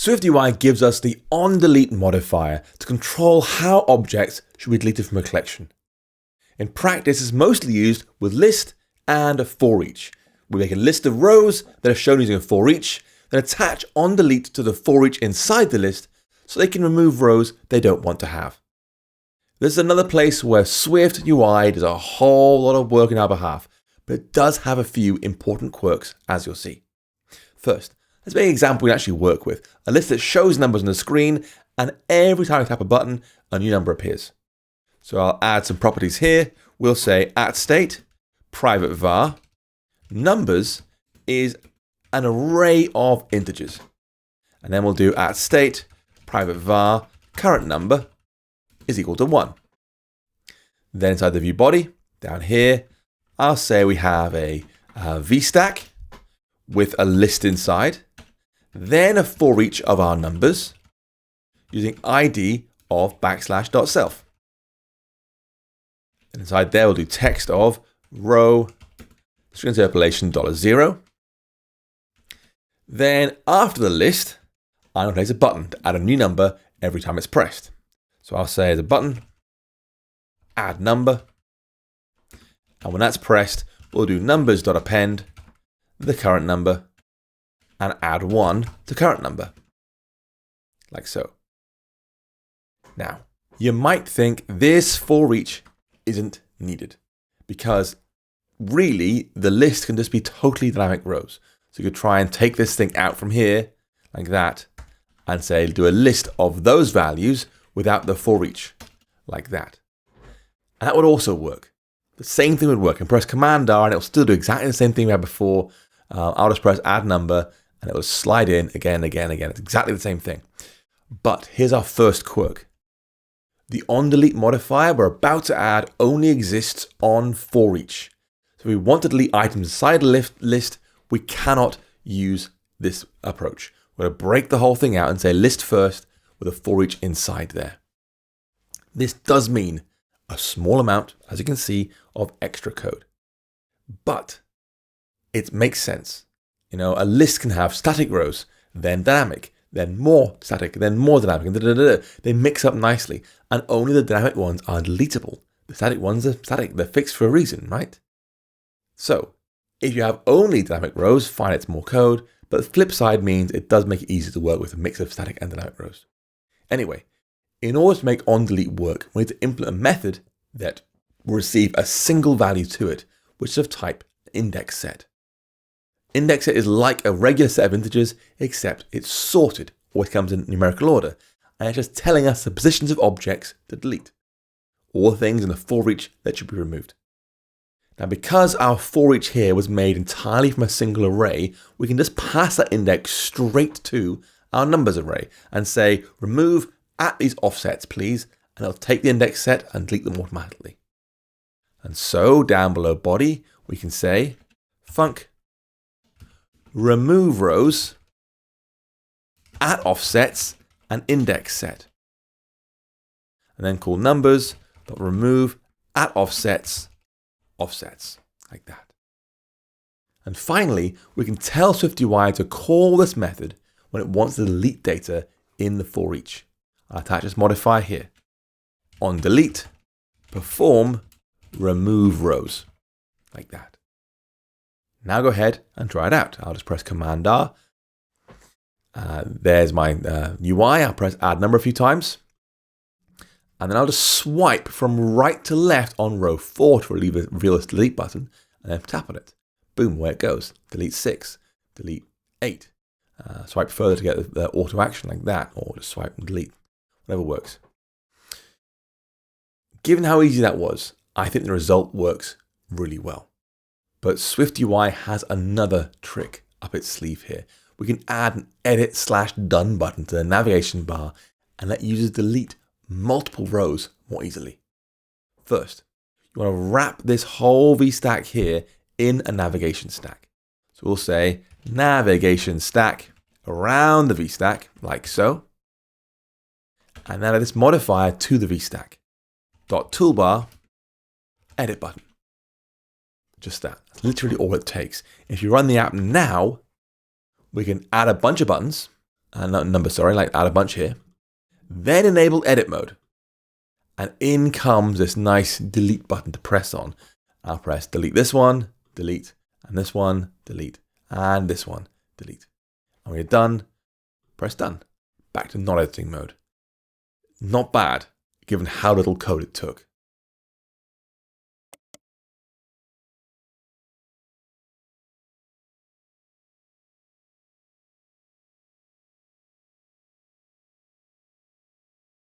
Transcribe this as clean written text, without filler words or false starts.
SwiftUI gives us the onDelete modifier to control how objects should be deleted from a collection. In practice, it's mostly used with list and a for each. We make a list of rows that are shown using a for each, then attach onDelete to the for each inside the list so they can remove rows they don't want to have. This is another place where SwiftUI does a whole lot of work on our behalf, but it does have a few important quirks, as you'll see. First, let's make an example we can actually work with. A list that shows numbers on the screen, and every time I tap a button, a new number appears. So I'll add some properties here. We'll say @state, private var, numbers is an array of integers. And then we'll do @state, private var, current number is equal to 1. Then inside the view body, down here, I'll say we have a vstack with a list inside, then a for each of our numbers using ID of \self. And inside there, we'll do text of row string interpolation $0. Then after the list, I'm going to place a button to add a new number every time it's pressed. So I'll say as a button, add number. And when that's pressed, we'll do numbers.append the current number and add 1 to current number, like so. Now, you might think this for each isn't needed because really the list can just be totally dynamic rows. So you could try and take this thing out from here like that and say do a list of those values without the for each like that. And that would also work. The same thing would work. And press Command R and it'll still do exactly the same thing we had before. I'll just press add number and it will slide in again. It's exactly the same thing. But here's our first quirk. The onDelete modifier we're about to add only exists on for each. So if we want to delete items inside a list, we cannot use this approach. We're going to break the whole thing out and say list first with a for each inside there. This does mean a small amount, as you can see, of extra code. But it makes sense. You know, a list can have static rows, then dynamic, then more static, then more dynamic, and they mix up nicely. And only the dynamic ones are deletable. The static ones are static. They're fixed for a reason, right? So if you have only dynamic rows, fine, it's more code. But the flip side means it does make it easier to work with a mix of static and dynamic rows. Anyway, in order to make onDelete work, we need to implement a method that will receive a single value to it, which is of type index set. Index set is like a regular set of integers, except it's sorted, or it comes in numerical order, and it's just telling us the positions of objects to delete, or things in the for each that should be removed. Now, because our for each here was made entirely from a single array, we can just pass that index straight to our numbers array and say, remove at these offsets, please, and it'll take the index set and delete them automatically. And so down below body, we can say func remove rows at offsets and index set. And then call numbers.remove at offsets, like that. And finally, we can tell SwiftUI to call this method when it wants to delete data in the for each. I'll attach this modifier here. onDelete, perform remove rows, like that. Now go ahead and try it out. I'll just press Command R. There's my UI. I'll press add number a few times. And then I'll just swipe from right to left on row 4 to reveal this delete button, and then tap on it. Boom, where it goes. Delete 6, delete 8. Swipe further to get the auto action like that, or just swipe and delete, whatever works. Given how easy that was, I think the result works really well. But SwiftUI has another trick up its sleeve here. We can add an edit/done button to the navigation bar and let users delete multiple rows more easily. First, you want to wrap this whole vstack here in a navigation stack. So we'll say navigation stack around the vstack, like so. And then add this modifier to the vstack. .toolbar, edit button. Just that. That's literally all it takes. If you run the app now, we can add a bunch of buttons, number, sorry, like add a bunch here. Then enable edit mode. And in comes this nice delete button to press on. I'll press delete this one, delete, and this one, delete, and this one, delete. And when you're done, press done. Back to not editing mode. Not bad, given how little code it took.